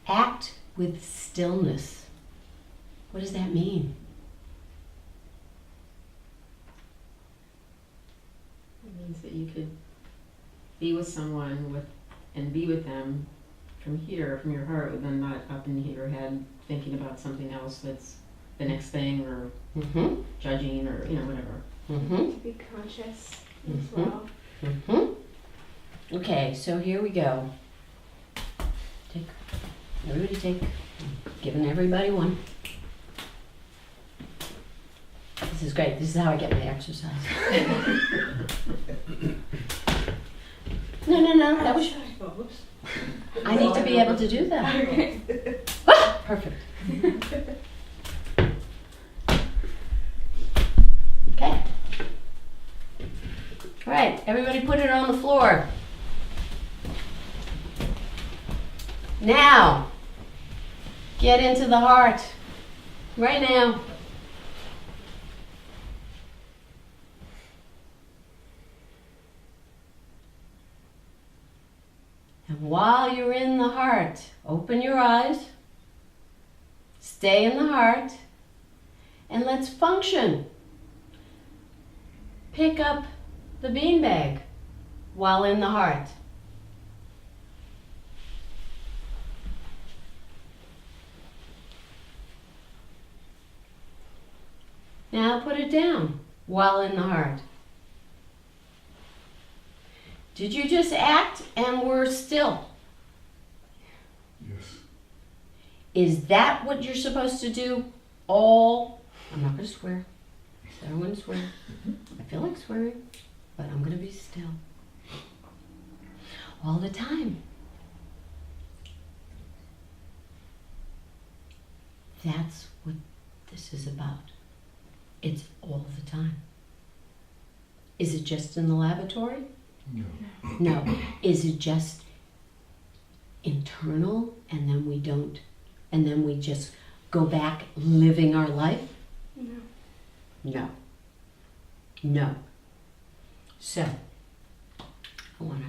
Act with stillness. What does that mean? It means that you could be with someone and be with them from here, from your heart, and then not up in your head thinking about something else that's the next thing, or judging, or whatever. To be conscious as well. Okay, so here we go. Everybody take. Giving everybody one. This is great. This is how I get my exercise. No. That was. I need to be able to do that. Okay. Perfect. Okay. All right, everybody put it on the floor. Now, get into the heart. Right now. And while you're in the heart, open your eyes, stay in the heart, and let's function. Pick up the beanbag while in the heart. Now put it down while in the heart. Did you just act and were still? Yes. Is that what you're supposed to do all? I'm not going to swear. I don't want to swear. I feel like swearing, but I'm going to be still. All the time. That's what this is about. It's all the time. Is it just in the laboratory? No. No. Is it just internal and then we don't, and then we just go back living our life? No. No. No. So, I want to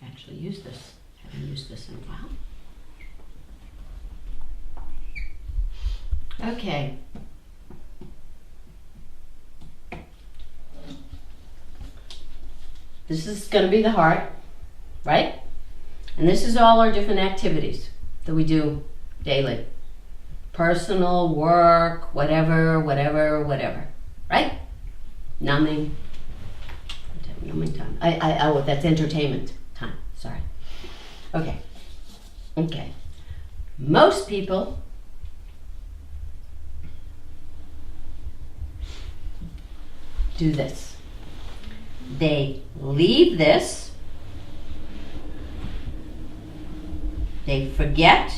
actually use this. I haven't used this in a while. Okay. This is going to be the heart, right? And this is all our different activities that we do daily. Personal, work, whatever, right? Numbing time. Oh, that's entertainment time. Sorry. Okay. Most people do this. They leave this, they forget,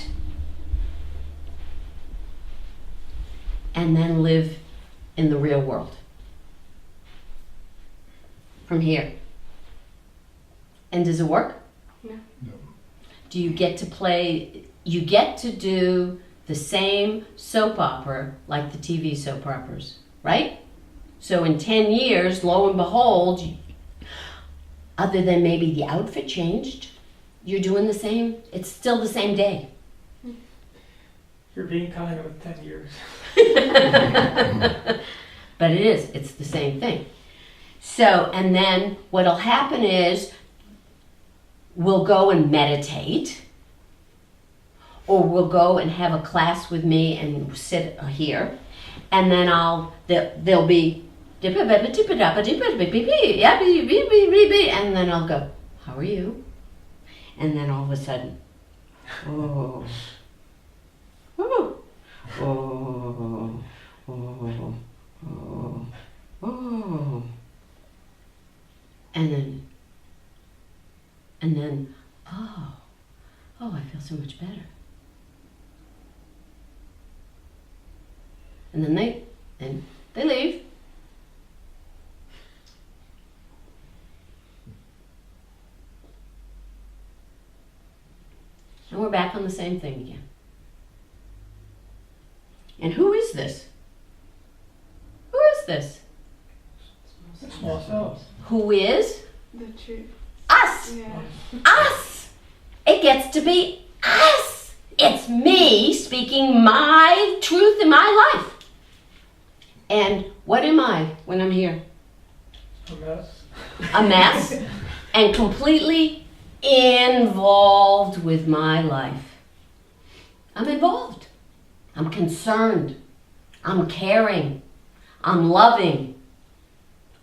and then live in the real world. From here. And does it work? No. No. Do you get to play, you get to do the same soap opera like the TV soap operas, right? So in 10 years, lo and behold, other than maybe the outfit changed, you're doing the same, it's still the same day. You're being kind with 10 years. But it is, it's the same thing. So, and then what'll happen is we'll go and meditate, or we'll go and have a class with me and sit here, and then there'll be, and then I'll go, how are you? And then all of a sudden, oh, oh, oh, oh, oh, oh. And then, oh, I feel so much better. And then they leave. And we're back on the same thing again. And who is this? Who is this? Small cells. Who is? The truth. Us! Yeah. Us! It gets to be us! It's me speaking my truth in my life. And what am I when I'm here? A mess. A mess and completely involved with my life. I'm involved. I'm concerned. I'm caring. I'm loving.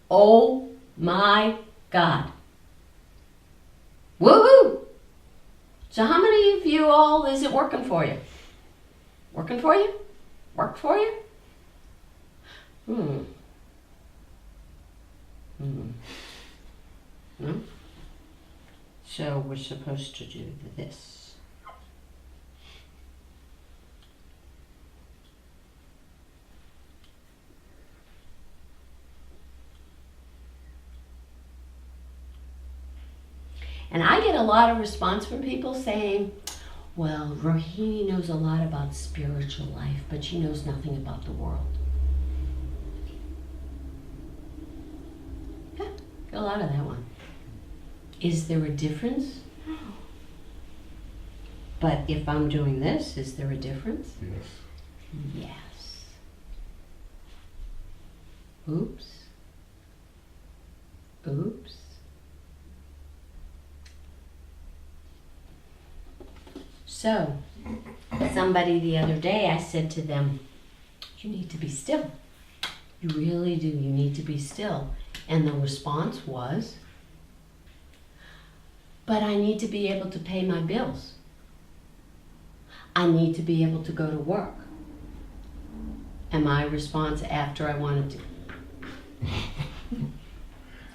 Oh my God. Woohoo! So how many of you all is it working for you? Working for you? Work for you? No? So we're supposed to do this. And I get a lot of response from people saying, well, Rohini knows a lot about spiritual life, but she knows nothing about the world. Yeah, get a lot of that one. Is there a difference? But if I'm doing this, is there a difference? Yes. Yes. Oops. Oops. So, somebody the other day, I said to them, you need to be still. You really do. You need to be still. And the response was, but I need to be able to pay my bills. I need to be able to go to work. And my response after I wanted to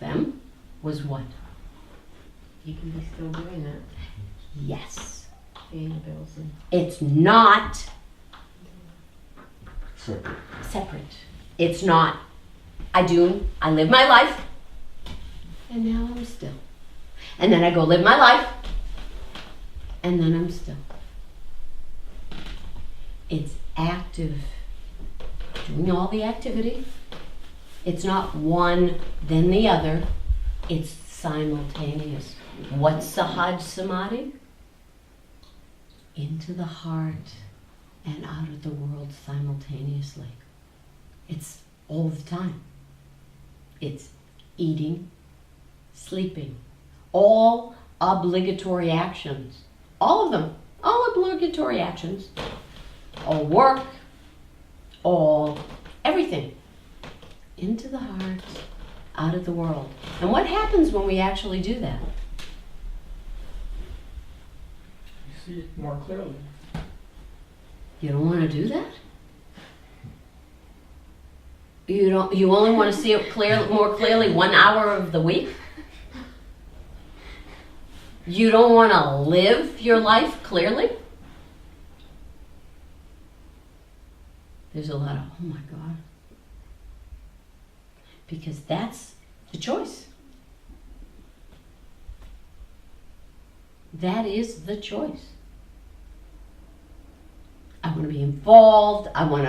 them was what? You can be still doing that, Yes. paying the bills and. It's not Separate. separate. It's not. I live my life, and now I'm still. And then I go live my life, and then I'm still. It's active, doing all the activity. It's not one, then the other. It's simultaneous. What's Sahaj Samadhi? Into the heart and out of the world simultaneously. It's all the time. It's eating, sleeping, all obligatory actions. All of them, all obligatory actions. All work, all everything. Into the heart, out of the world. And what happens when we actually do that? You see it more clearly. You don't want to do that? You only want to see it more clearly 1 hour of the week? You don't want to live your life clearly? There's a lot of, oh my God. Because that's the choice. That is the choice. I want to be involved. I want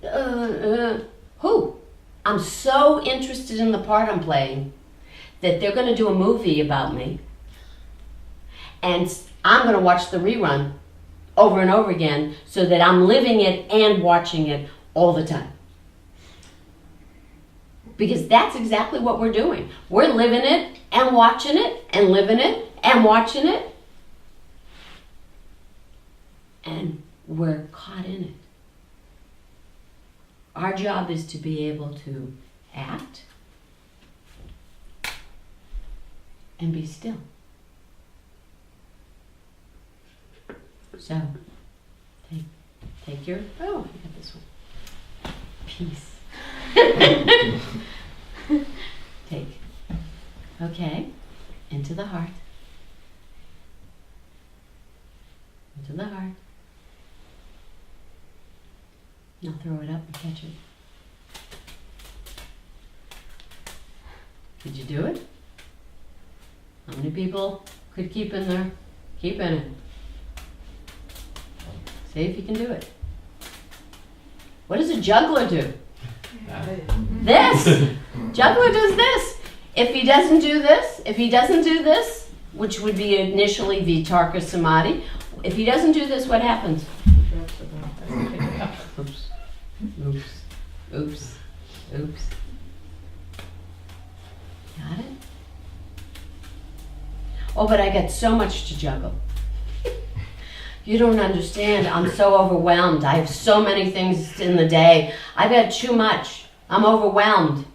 to, who? I'm so interested in the part I'm playing that they're going to do a movie about me. And I'm going to watch the rerun over and over again so that I'm living it and watching it all the time. Because that's exactly what we're doing. We're living it and watching it and living it and watching it. And we're caught in it. Our job is to be able to act and be still. So, take your, oh, I got this one. Peace. Take. Okay. Into the heart. Into the heart. Now throw it up and catch it. Did you do it? How many people could keep in there? Keep in it. See if you can do it. What does a juggler do? This! Juggler does this. If he doesn't do this, which would be initially Vitarka Samadhi, if he doesn't do this, what happens? Drops the ball, doesn't pick it up. Oops. Oops. Oops. Oops. Got it? Oh, but I got so much to juggle. You don't understand. I'm so overwhelmed. I have so many things in the day. I've had too much. I'm overwhelmed.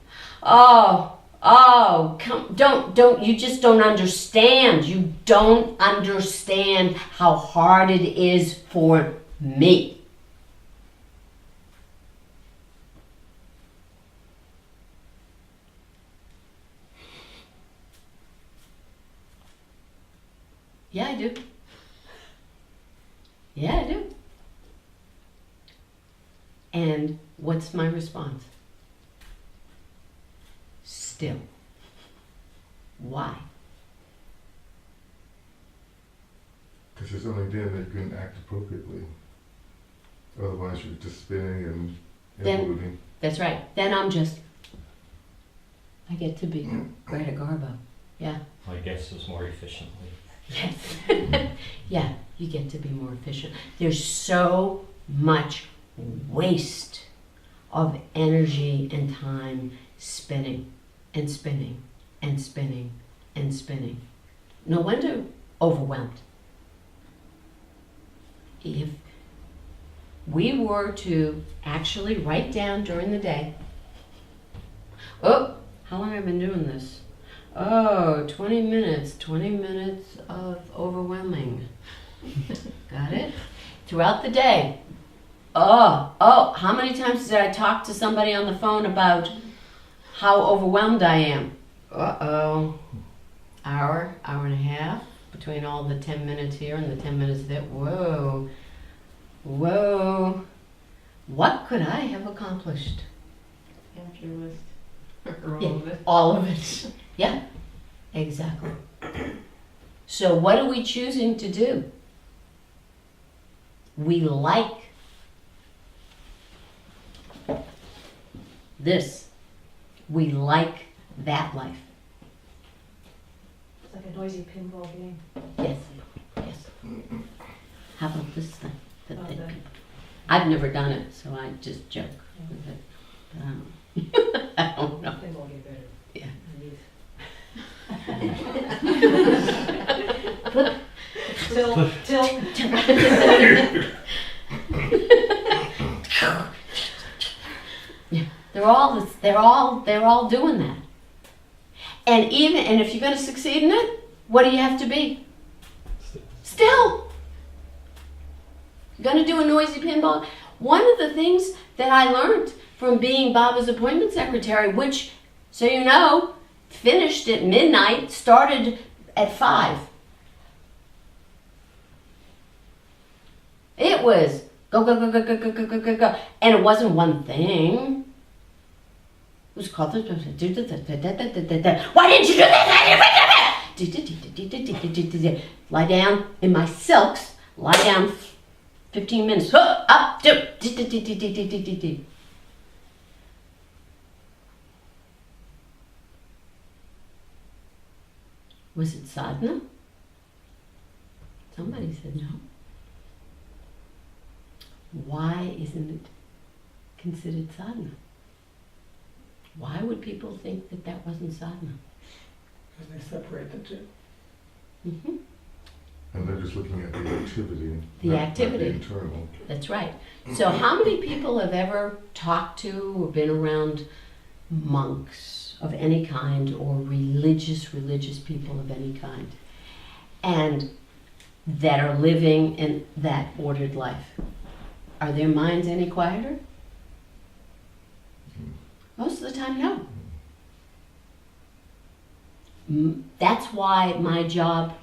Don't, you just don't understand. You don't understand how hard it is for me. Yeah, I do. Yeah, I do. And what's my response? Still. Why? Because it's only then that you can act appropriately. Otherwise, you're just spinning and Then- moving. That's right. Then I get to be Greta Garbo. Yeah. I guess it's more efficiently. Yes. Yeah, you get to be more efficient. There's so much waste of energy and time spinning and spinning and spinning and spinning. No wonder overwhelmed. If we were to actually write down during the day, oh, how long have I been doing this? Oh, 20 minutes of overwhelming. Got it? Throughout the day. Oh, how many times did I talk to somebody on the phone about how overwhelmed I am? Hour and a half between all the 10 minutes here and the 10 minutes there. Whoa. What could I have accomplished? Half your list. Or all Yeah, of it. all of it. Yeah, exactly. So what are we choosing to do? We like this. We like that life. It's like a noisy pinball game. Yes, yes. How about this thing? Oh, the- I've never done it, so I just joke with it. I don't know. Pinball get better. Yeah. Tilt. Yeah, they're all doing that. And if you're going to succeed in it, what do you have to be? Still. You're going to do a noisy pinball. One of the things that I learned from being Baba's appointment secretary, which, so you know, finished at midnight, started at 5. It was go, go, go, go, go, go, go, go, go, go. And it wasn't one thing. It was called, why didn't you do this? Lie down in my silks, lie down 15 minutes, up, do. Was it sadhana? Somebody said no. Why isn't it considered sadhana? Why would people think that that wasn't sadhana? Because they separate the two. Mm-hmm. And they're just looking at the activity. The not activity. the internal. That's right. So how many people have ever talked to or been around monks of any kind or religious people of any kind and that are living in that ordered life? Are their minds any quieter? Most of the time, no. That's why my job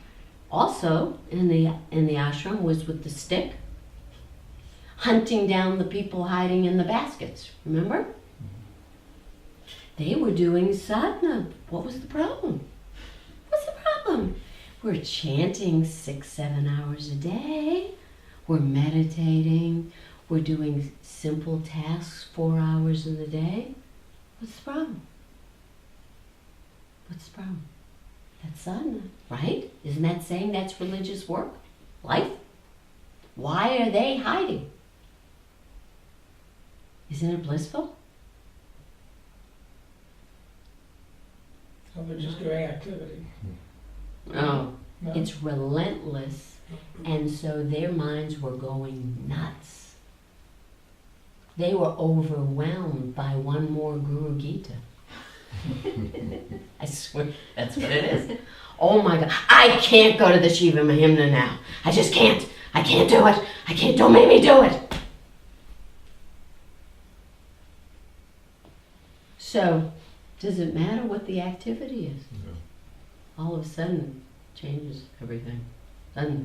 also in the ashram was with the stick, hunting down the people hiding in the baskets. Remember? They were doing sadhana. What was the problem? What's the problem? We're chanting 6-7 hours a day. We're meditating. We're doing simple tasks 4 hours in the day. What's the problem? What's the problem? That's sadhana, right? Isn't that saying that's religious work? Life? Why are they hiding? Isn't it blissful? So they're just doing activity. Oh, No? it's relentless, and so their minds were going nuts. They were overwhelmed by one more Guru Gita. I swear, that's what it is. Oh my God, I can't go to the Shiva Mahimna now. I just can't. I can't do it. I can't, don't make me do it. So, does it matter what the activity is? Yeah. All of a sudden, it changes everything. Suddenly.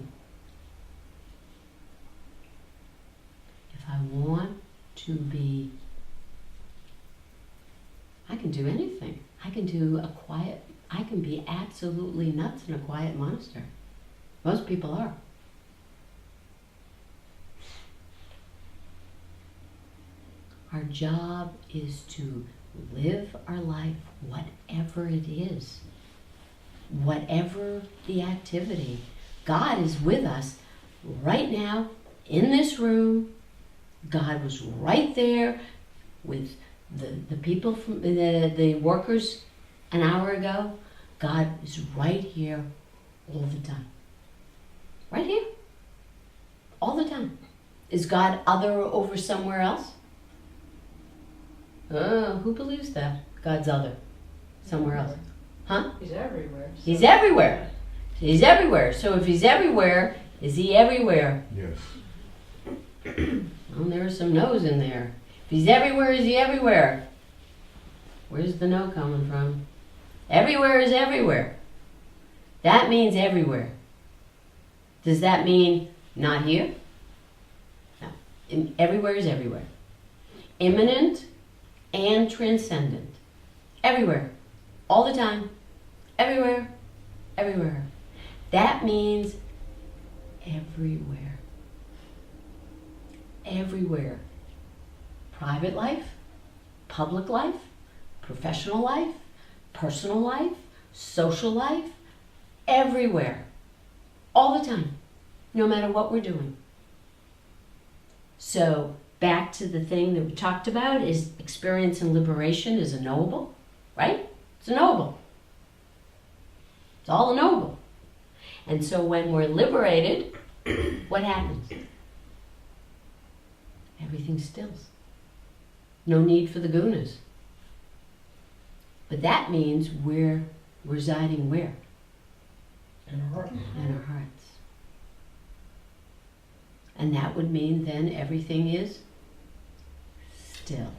If I want to be, I can do anything. I can be absolutely nuts in a quiet monastery. Most people are. Our job is to live our life, whatever it is, whatever the activity. God is with us right now in this room. God was right there with the people from the workers an hour ago. God is right here all the time. Right here. All the time. Is God other over somewhere else? Who believes that? God's other. Somewhere else. Huh? He's everywhere. so- He's everywhere. He's everywhere. So if he's everywhere, is he everywhere? Yes. Well, there are some no's in there. If he's everywhere, is he everywhere? Where's the no coming from? Everywhere is everywhere. That means everywhere. Does that mean not here? No. Everywhere is everywhere. Immanent and transcendent. Everywhere. All the time. Everywhere. Everywhere. That means everywhere. Everywhere. Private life, public life, professional life, personal life, social life, everywhere. All the time. No matter what we're doing. So, back to the thing that we talked about is experience and liberation is a knowable, right? It's a knowable. It's all a knowable. And so when we're liberated, what happens? Everything stills. No need for the gunas. But that means we're residing where? In our heart. In our hearts. And that would mean then everything is still.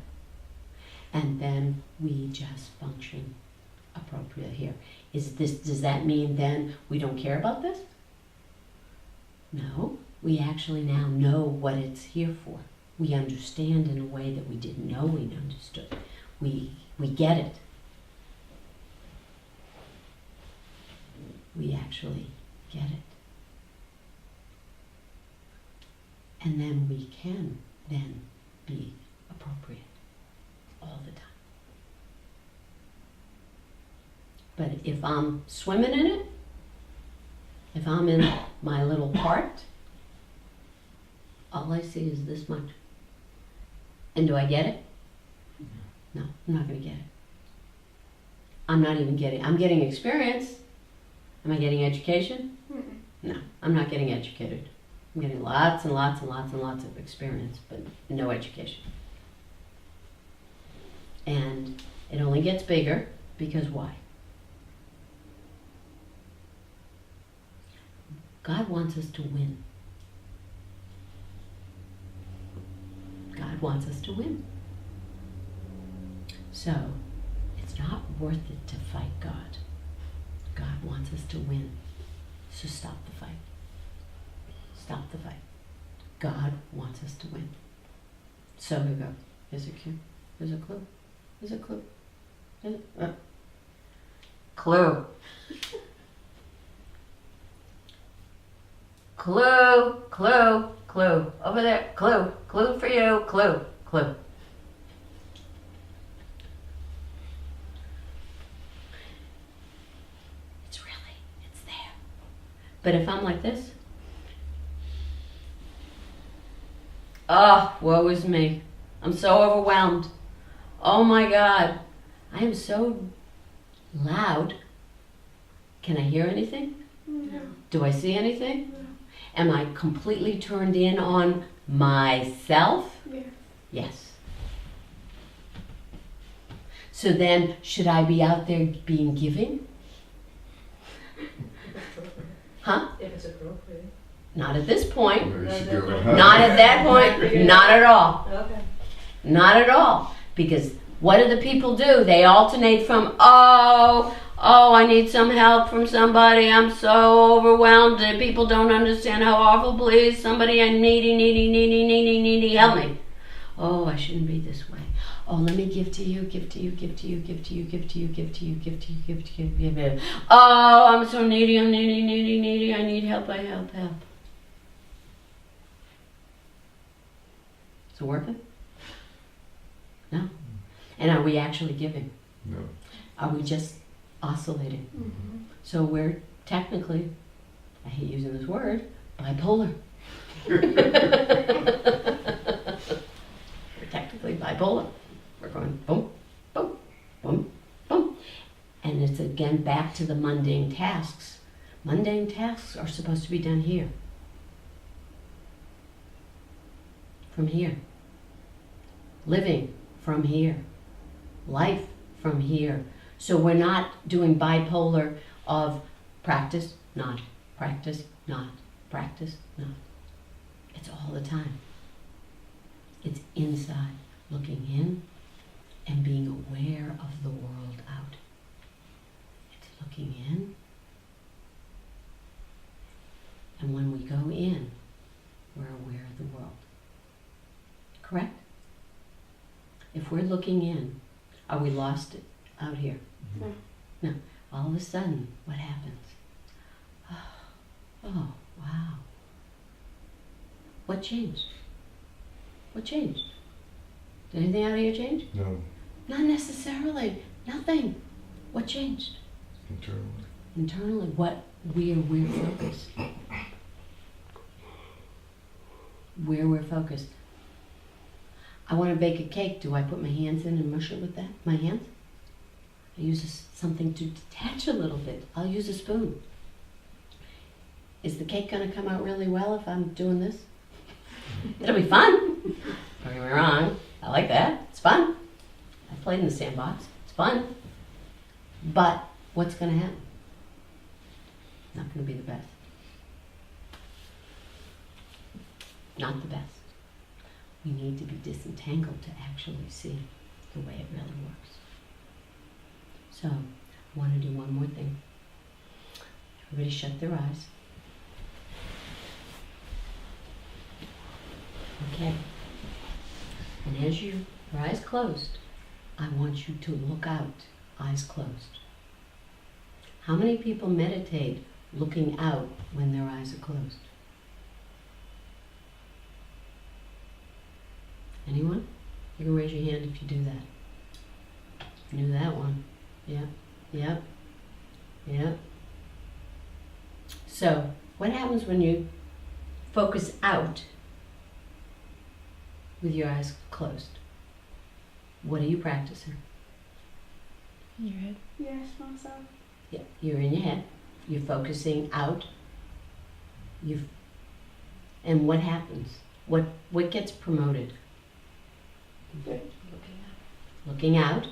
And then we just function appropriately here. Does that mean then we don't care about this? No. We actually now know what it's here for. We understand in a way that we didn't know we understood. We get it. We actually get it. And then we can then be appropriate all the time. But if I'm swimming in it, if I'm in my little part, all I see is this much. And do I get it? No, I'm not going to get it. I'm not even getting, I'm getting experience. Am I getting education? No, I'm not getting educated. I'm getting lots and lots and lots and lots of experience, but no education. And it only gets bigger because why? God wants us to win. God wants us to win. So, it's not worth it to fight God. God wants us to win. So stop the fight. Stop the fight. God wants us to win. So here we go. Here's a cue. Here's a clue. Here's a clue. Clue. Clue, clue, clue. Over there, clue, clue for you, clue, clue. It's there. But if I'm like this, Oh, woe is me. I'm so overwhelmed. Oh my God. I am so loud. Can I hear anything? No. Do I see anything? Am I completely turned in on myself? Yeah. Yes. So then, should I be out there being giving? Huh? If it's appropriate. Not at this point. You should do it. Not at that point. Not at all. Okay. Not at all. Because what do the people do? They alternate from, oh, I need some help from somebody. I'm so overwhelmed and people don't understand how awful. Please, somebody, I needy, help me. Oh, I shouldn't be this way. Oh, let me give to you, give to you, give to you, give to you, give to you, give to you, give to you, give to you, give it. Oh, I'm so needy, I'm needy. I need help, help. Is it working? No. And are we actually giving? No. Are we just oscillating? Mm-hmm. So we're technically, I hate using this word, bipolar. We're technically bipolar. We're going boom, boom, boom, boom. And it's again back to the mundane tasks. Mundane tasks are supposed to be done here. From here. Living from here. Life from here. So we're not doing bipolar of practice, not, practice, not, practice, not. It's all the time. It's inside, looking in and being aware of the world out. It's looking in. And when we go in, we're aware of the world. Correct? If we're looking in, are we lost out here? No. All of a sudden, what happens? Oh, wow. What changed? What changed? Did anything out of here change? No. Not necessarily. Nothing. What changed? Internally. Internally, where we're focused. Where we're focused. I want to bake a cake. Do I put my hands in and mush it with that? My hands? I use something to detach a little bit. I'll use a spoon. Is the cake going to come out really well if I'm doing this? It'll be fun. Don't get me wrong. I like that. It's fun. I've played in the sandbox. It's fun. But what's going to happen? Not going to be the best. Not the best. We need to be disentangled to actually see the way it really works. So, I want to do one more thing. Everybody shut their eyes. Okay. And as your eyes closed, I want you to look out, eyes closed. How many people meditate looking out when their eyes are closed? Anyone? You can raise your hand if you do that. Knew that one. Yep. So, what happens when you focus out with your eyes closed? What are you practicing? In your head? Yes, myself. Yeah, you're in your head. You're focusing out. And what happens? What gets promoted? Looking out.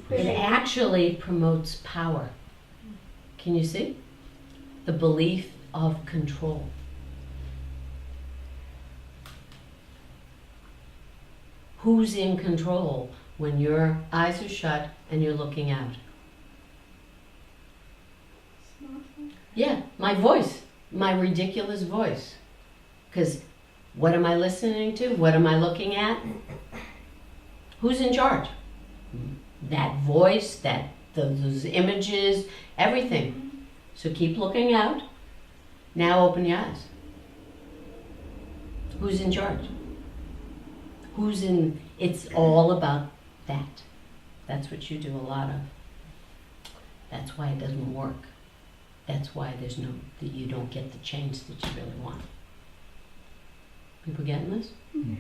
It actually promotes power. Can you see? The belief of control. Who's in control when your eyes are shut and you're looking out? Yeah, my voice, my ridiculous voice. Because what am I listening to? What am I looking at? Who's in charge? That voice, those images, everything. So keep looking out. Now open your eyes. Who's in charge? It's all about that. That's what you do a lot of. That's why it doesn't work. That's why you don't get the change that you really want. People getting this? Yeah.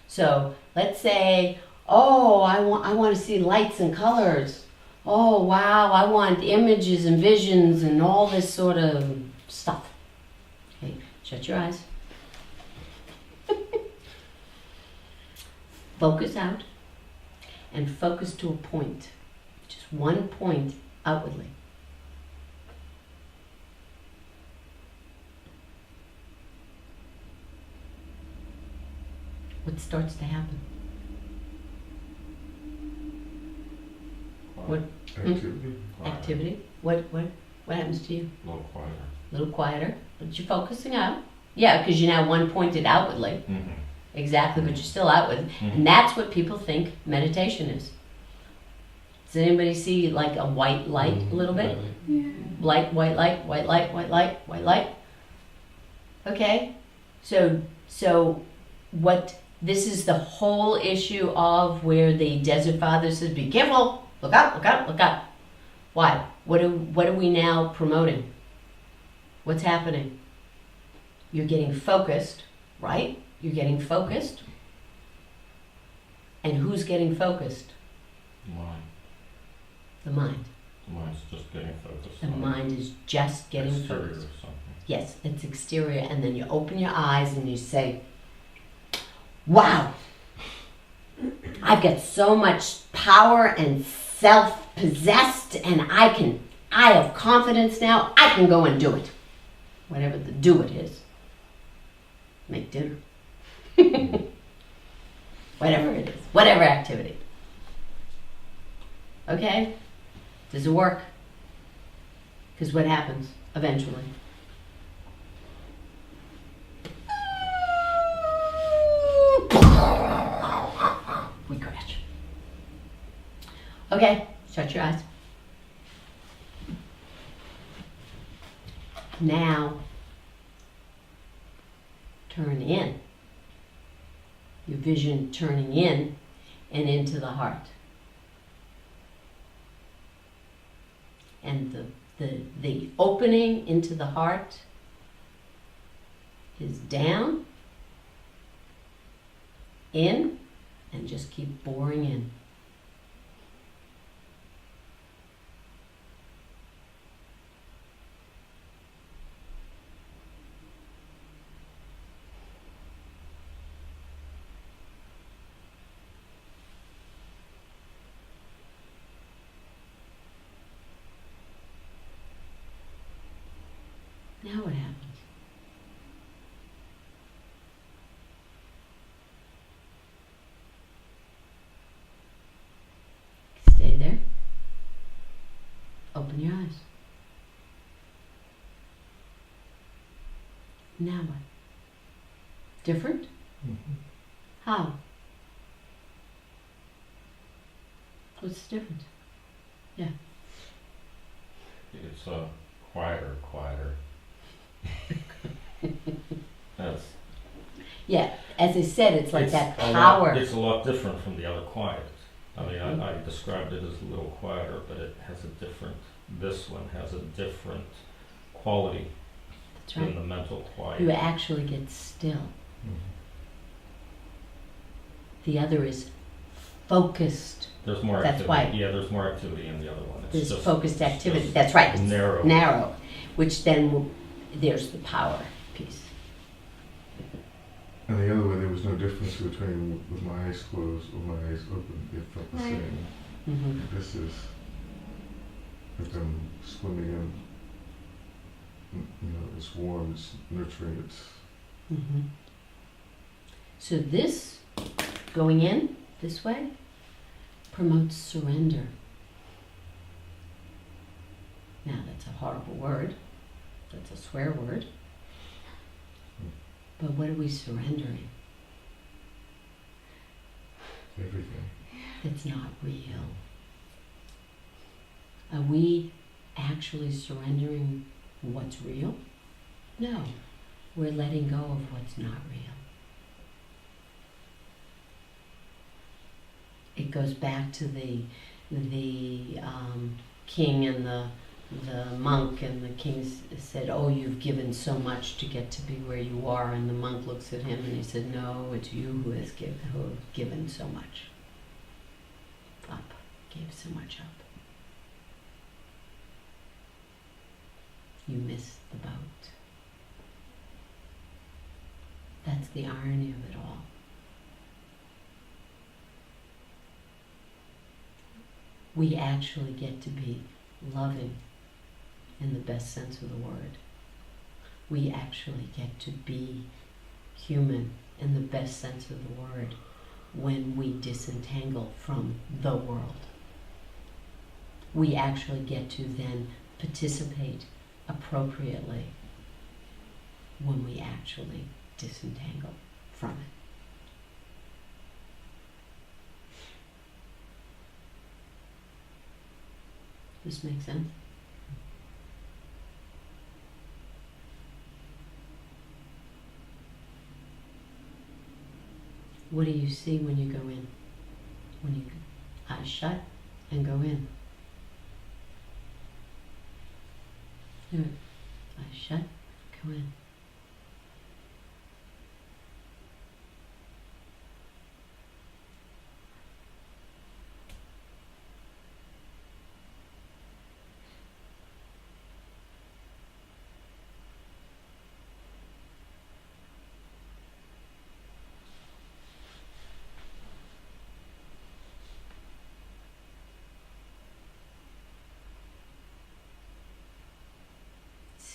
So let's say, oh, I want to see lights and colors. Oh, wow, I want images and visions and all this sort of stuff. Okay, shut your eyes. Focus out and focus to a point. Just one point outwardly. What starts to happen? What Activity. activity? What happens to you? A little quieter. A little quieter, but you're focusing out. Yeah, because you're now one pointed outwardly. Mm-hmm. Exactly, but you're still outward. And that's what people think meditation is. Does anybody see like a white light a little bit? Yeah. Light, white light, white light, white light, white light. Okay? So what this is the whole issue of where the Desert Father says, be careful, look out, look out, look out. Why? What are we now promoting? What's happening? You're getting focused, right? You're getting focused. And who's getting focused? Mind. The mind. The mind's just getting focused. The on mind is just getting exterior focused. or something. Yes, it's exterior, and then you open your eyes and you say, wow, I've got so much power and self-possessed, and I have confidence now, I can go and do it. Whatever the do it is. Make dinner. Whatever it is, whatever activity. Okay? Does it work? Because what happens eventually? We crash. Okay, shut your eyes. Now, turn in. Your vision turning in and into the heart. And the opening into the heart is down, in, and just keep boring in. Now what happens? Stay there. Open your eyes. Now what? Different? Mm-hmm. How? What's the difference? It's quieter. That's Yeah, as I said, it's like that a lot- power. it's a lot different from the other quiet. I mean, I described it as a little quieter, but it has a different. This one has a different quality That's than right. the mental quiet. You actually get still. Mhm. The other is focused. There's more That's activity. why. Yeah, there's more activity in the other one. It's There's just focused activity. just That's right. It's narrow. narrow, which then there's the power piece. And the other way, there was no difference between with my eyes closed or my eyes open. It felt the Right. same. Mm-hmm. This is like I'm swimming in, it's warm, it's nurturing, it's Mm-hmm. So this, going in this way, promotes surrender. Now that's a horrible word. That's a swear word. But what are we surrendering? everything. That's not real. Are we actually surrendering what's real? No. We're letting go of what's not real. It goes back to the king and the the monk, and the king said, "Oh, you've given so much to get to be where you are." And the monk looks at him and he said, "No, it's you who has given so much up, gave so much up. You missed the boat." That's the irony of it all. We actually get to be loving in the best sense of the word. We actually get to be human in the best sense of the word when we disentangle from the world. We actually get to then participate appropriately when we actually disentangle from it. This makes sense? What do you see when you go in? When you eyes shut and go in. Do it. Eyes shut, go in.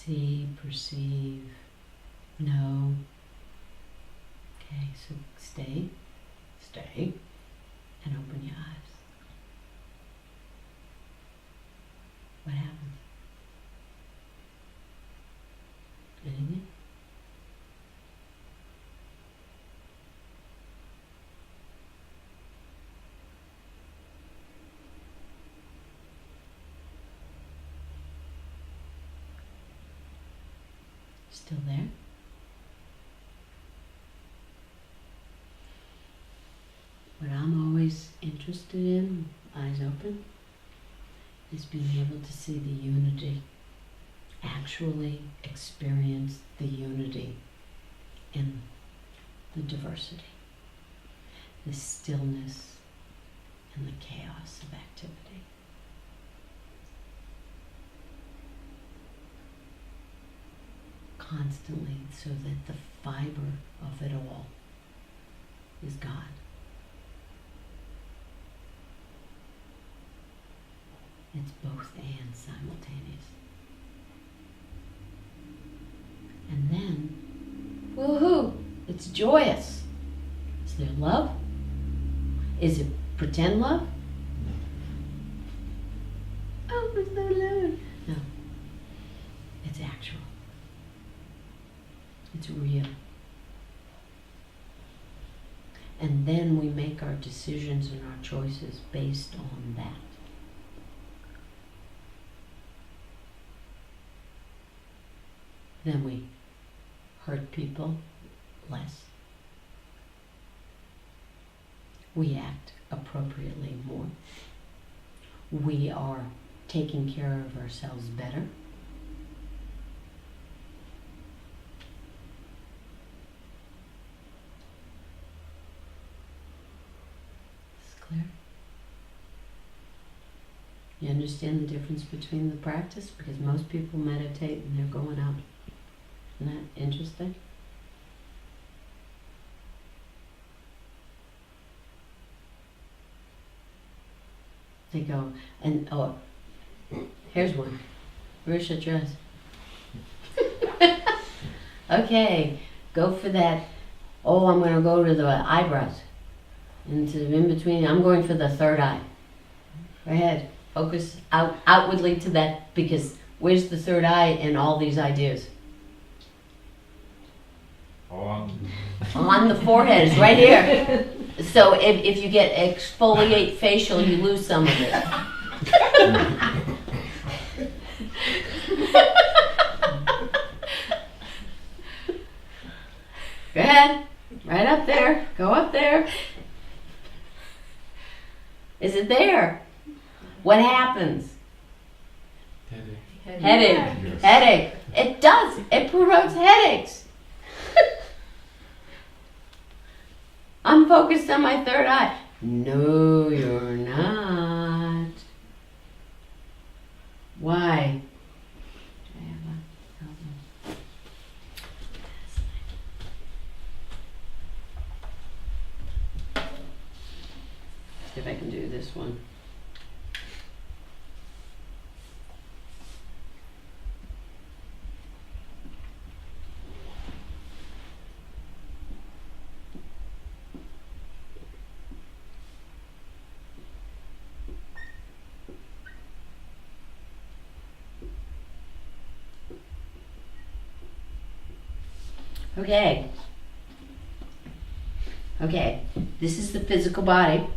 See, perceive, know. Okay, so stay, and open your eyes. What happens? Anything? Still there? What I'm always interested in, eyes open, is being able to see the unity, actually experience the unity in the diversity, the stillness and the chaos of activity. Constantly, so that the fiber of it all is God. It's both and simultaneous. And then, woohoo, it's joyous. Is there love? Is it pretend love? Oh, it's no love. No, it's actual. It's real. And then we make our decisions and our choices based on that. Then we hurt people less. We act appropriately more. We are taking care of ourselves better. Clear? You understand the difference between the practice? Because most people meditate and they're going out. Isn't that interesting? They go, and oh, here's one. Where's your dress? Okay, go for that. Oh, I'm going to go to the eyebrows. Into in between, I'm going for the third eye. Go ahead, focus outwardly to that, because where's the third eye in all these ideas? On the forehead, it's right here. So if you get exfoliate facial, you lose some of it. Go ahead, right up there, go up there. Is it there? What happens? Headache. Headache. Yes. Headache. It does. It promotes headaches. I'm focused on my third eye. No, you're not. Why? See if I can do this one. Okay. Okay. This is the physical body.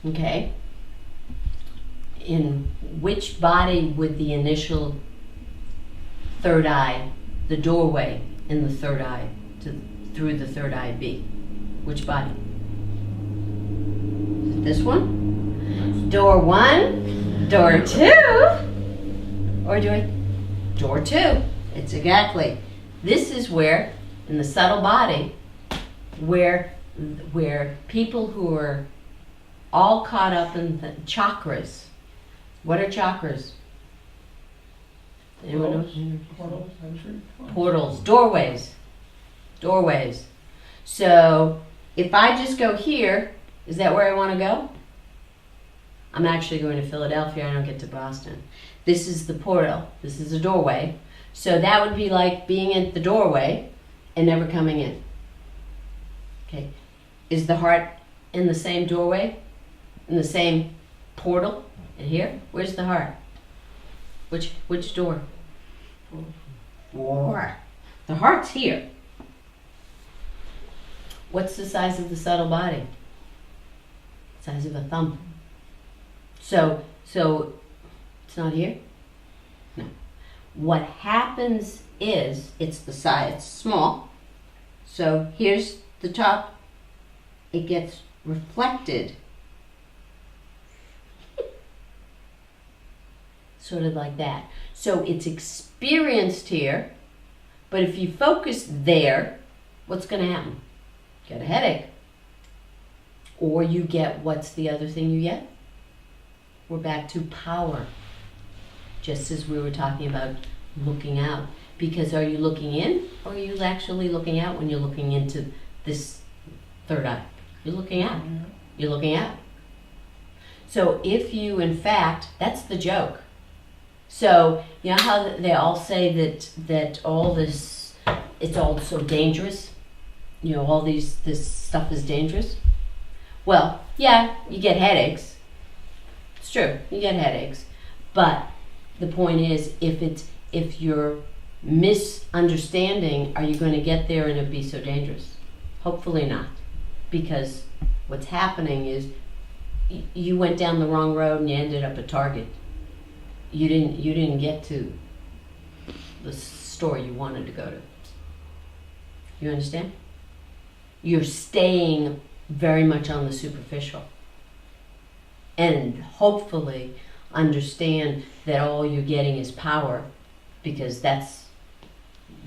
Okay. In which body would the initial third eye, the doorway in the third eye through the third eye be? Which body? Is it this one? Door 1, door 2, or door 2? It's exactly. This is where, in the subtle body, where people who are all caught up in the chakras. What are chakras? Anyone know? Portals, entry. Portals, doorways. So if I just go here, is that where I want to go? I'm actually going to Philadelphia. I don't get to Boston. This is the portal. This is a doorway. So that would be like being at the doorway and never coming in. Okay. Is the heart in the same doorway? In the same portal? And here? Where's the heart? Which door? 4. The heart's here. What's the size of the subtle body? Size of a thumb. So it's not here? No. What happens is it's the size, it's small. So here's the top. It gets reflected. Sort of like that. So it's experienced here, but if you focus there, what's going to happen? Get a headache. Or you get, what's the other thing you get? We're back to power. Just as we were talking about looking out. Because are you looking in, or are you actually looking out when you're looking into this third eye? You're looking out. You're looking out. So if you, in fact, that's the joke. So, you know how they all say that all this, it's all so dangerous? You know, all this stuff is dangerous? Well, yeah, you get headaches. It's true, you get headaches. But the point is, if you're misunderstanding, are you going to get there and it'll be so dangerous? Hopefully not. Because what's happening is you went down the wrong road and you ended up at Target. You didn't get to the store you wanted to go to. You understand? You're staying very much on the superficial. And hopefully understand that all you're getting is power, because that's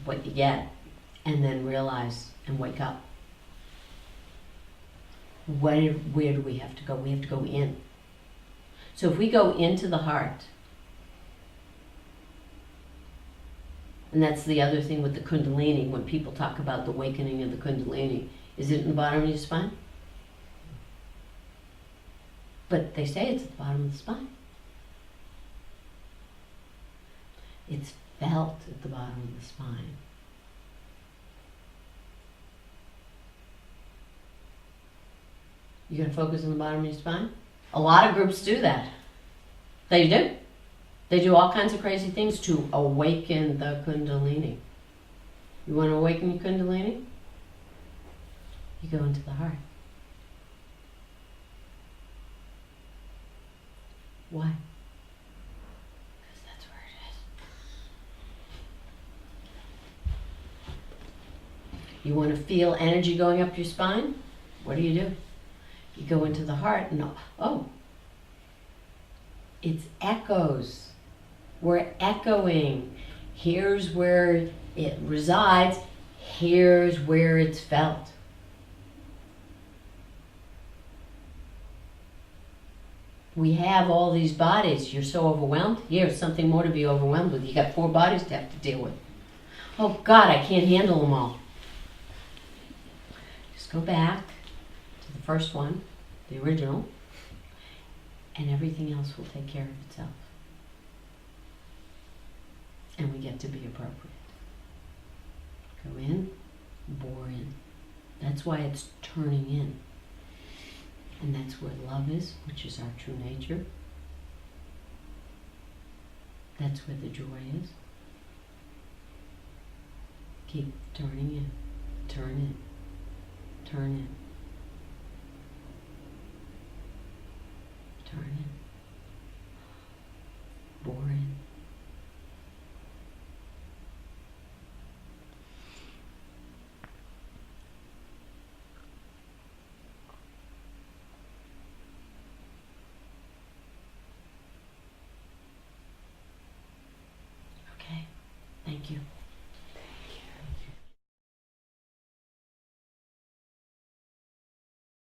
what you get. And then realize and wake up. Where do we have to go? We have to go in. So if we go into the heart, and that's the other thing with the Kundalini, when people talk about the awakening of the Kundalini, is it in the bottom of your spine? But they say it's at the bottom of the spine. It's felt at the bottom of the spine. You're going to focus on the bottom of your spine? A lot of groups do that. They do. They do all kinds of crazy things to awaken the Kundalini. You want to awaken your Kundalini? You go into the heart. Why? Because that's where it is. You want to feel energy going up your spine? What do? You go into the heart and it's echoes. We're echoing. Here's where it resides. Here's where it's felt. We have all these bodies. You're so overwhelmed. Here's something more to be overwhelmed with. You got 4 bodies to have to deal with. Oh God, I can't handle them all. Just go back to the first one, the original, and everything else will take care of itself. And we get to be appropriate. Go in, bore in. That's why it's turning in. And that's where love is, which is our true nature. That's where the joy is. Keep turning in, turn in, turn in, turn in, bore in. Okay, thank you.